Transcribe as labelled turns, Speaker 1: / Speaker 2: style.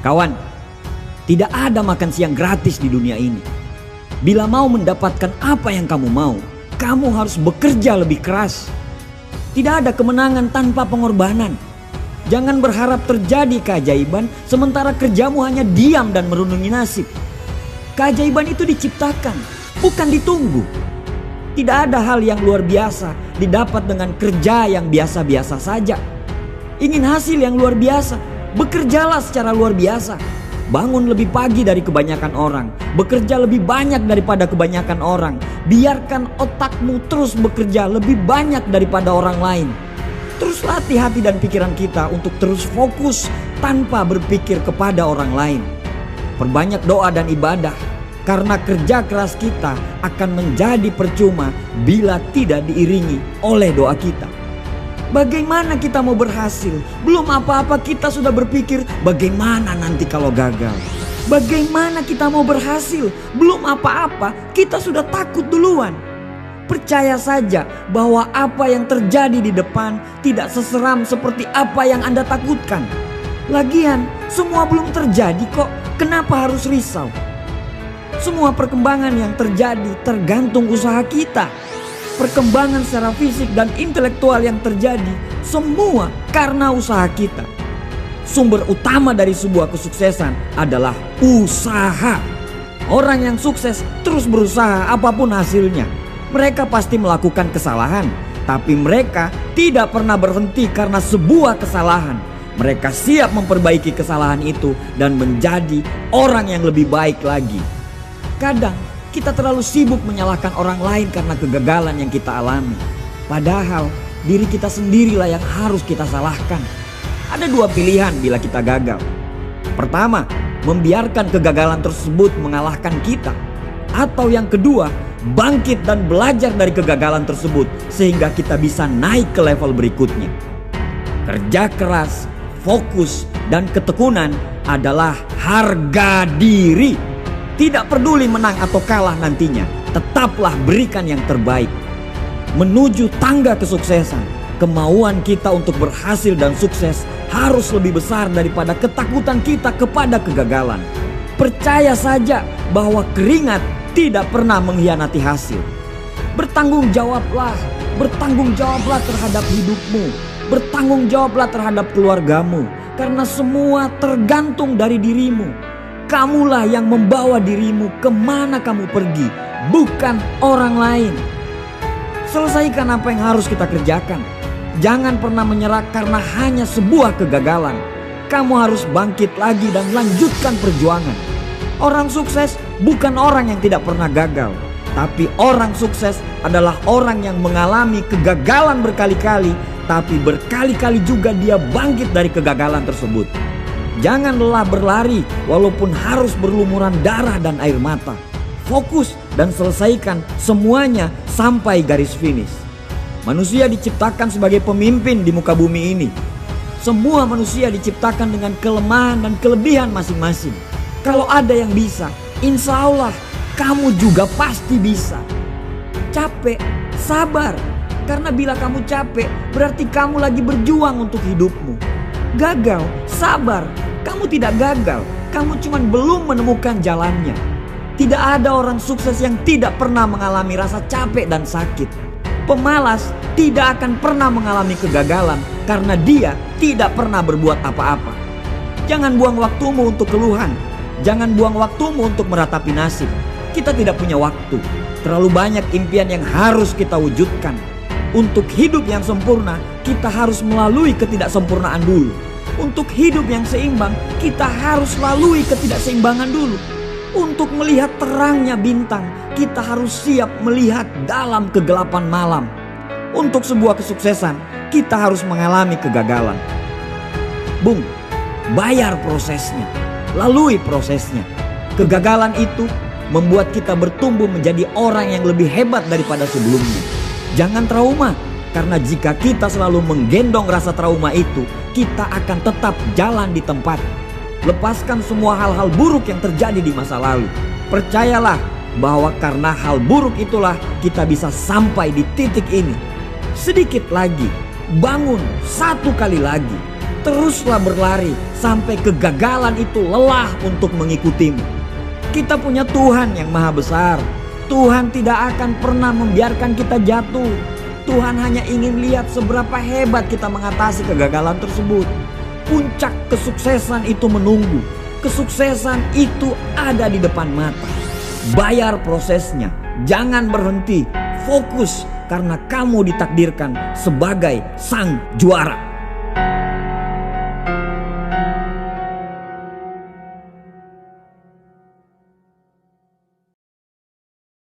Speaker 1: Kawan, tidak ada makan siang gratis di dunia ini. Bila mau mendapatkan apa yang kamu mau, kamu harus bekerja lebih keras. Tidak ada kemenangan tanpa pengorbanan. Jangan berharap terjadi keajaiban sementara kerjamu hanya diam dan merundungi nasib. Keajaiban itu diciptakan, bukan ditunggu. Tidak ada hal yang luar biasa didapat dengan kerja yang biasa-biasa saja. Ingin hasil yang luar biasa, bekerjalah secara luar biasa. Bangun lebih pagi dari kebanyakan orang, bekerja lebih banyak daripada kebanyakan orang. Biarkan otakmu terus bekerja lebih banyak daripada orang lain. Terus latih hati dan pikiran kita untuk terus fokus tanpa berpikir kepada orang lain. Perbanyak doa dan ibadah, karena kerja keras kita akan menjadi percuma bila tidak diiringi oleh doa kita. Bagaimana kita mau berhasil? Belum apa-apa kita sudah berpikir bagaimana nanti kalau gagal. Bagaimana kita mau berhasil? Belum apa-apa kita sudah takut duluan. Percaya saja bahwa apa yang terjadi di depan tidak seseram seperti apa yang Anda takutkan. Lagian semua belum terjadi kok, kenapa harus risau? Semua perkembangan yang terjadi tergantung usaha kita. Perkembangan secara fisik dan intelektual yang terjadi semua karena usaha kita. Sumber utama dari sebuah kesuksesan adalah usaha. Orang yang sukses terus berusaha apapun hasilnya. Mereka pasti melakukan kesalahan, tapi mereka tidak pernah berhenti karena sebuah kesalahan. Mereka siap memperbaiki kesalahan itu dan menjadi orang yang lebih baik lagi. Kadang kita terlalu sibuk menyalahkan orang lain karena kegagalan yang kita alami. Padahal diri kita sendirilah yang harus kita salahkan. Ada dua pilihan bila kita gagal. Pertama, membiarkan kegagalan tersebut mengalahkan kita. Atau yang kedua, bangkit dan belajar dari kegagalan tersebut sehingga kita bisa naik ke level berikutnya. Kerja keras, fokus, dan ketekunan adalah harga diri. Tidak peduli menang atau kalah nantinya, tetaplah berikan yang terbaik. Menuju tangga kesuksesan, kemauan kita untuk berhasil dan sukses harus lebih besar daripada ketakutan kita kepada kegagalan. Percaya saja bahwa keringat tidak pernah mengkhianati hasil. Bertanggung jawablah terhadap hidupmu. Bertanggung jawablah terhadap keluargamu, karena semua tergantung dari dirimu. Kamulah yang membawa dirimu kemana kamu pergi, bukan orang lain. Selesaikan apa yang harus kita kerjakan. Jangan pernah menyerah karena hanya sebuah kegagalan. Kamu harus bangkit lagi dan lanjutkan perjuangan. Orang sukses bukan orang yang tidak pernah gagal, tapi orang sukses adalah orang yang mengalami kegagalan berkali-kali, tapi berkali-kali juga dia bangkit dari kegagalan tersebut. Jangan lelah berlari walaupun harus berlumuran darah dan air mata. Fokus dan selesaikan semuanya sampai garis finish. Manusia diciptakan sebagai pemimpin di muka bumi ini. Semua manusia diciptakan dengan kelemahan dan kelebihan masing-masing. Kalau ada yang bisa, insya Allah kamu juga pasti bisa. Capek, sabar. Karena bila kamu capek, berarti kamu lagi berjuang untuk hidupmu. Gagal, sabar. Kamu tidak gagal, kamu cuma belum menemukan jalannya. Tidak ada orang sukses yang tidak pernah mengalami rasa capek dan sakit. Pemalas tidak akan pernah mengalami kegagalan karena dia tidak pernah berbuat apa-apa. Jangan buang waktumu untuk keluhan. Jangan buang waktumu untuk meratapi nasib. Kita tidak punya waktu. Terlalu banyak impian yang harus kita wujudkan. Untuk hidup yang sempurna, kita harus melalui ketidaksempurnaan dulu. Untuk hidup yang seimbang, kita harus lalui ketidakseimbangan dulu. Untuk melihat terangnya bintang, kita harus siap melihat dalam kegelapan malam. Untuk sebuah kesuksesan, kita harus mengalami kegagalan. Bung, bayar prosesnya, lalui prosesnya. Kegagalan itu membuat kita bertumbuh menjadi orang yang lebih hebat daripada sebelumnya. Jangan trauma, karena jika kita selalu menggendong rasa trauma itu, kita akan tetap jalan di tempat. Lepaskan semua hal-hal buruk yang terjadi di masa lalu. Percayalah bahwa karena hal buruk itulah kita bisa sampai di titik ini. Sedikit lagi, bangun satu kali lagi. Teruslah berlari sampai kegagalan itu lelah untuk mengikutimu. Kita punya Tuhan yang maha besar. Tuhan tidak akan pernah membiarkan kita jatuh. Tuhan hanya ingin lihat seberapa hebat kita mengatasi kegagalan tersebut. Puncak kesuksesan itu menunggu. Kesuksesan itu ada di depan mata. Bayar prosesnya, jangan berhenti. Fokus karena kamu ditakdirkan sebagai sang juara.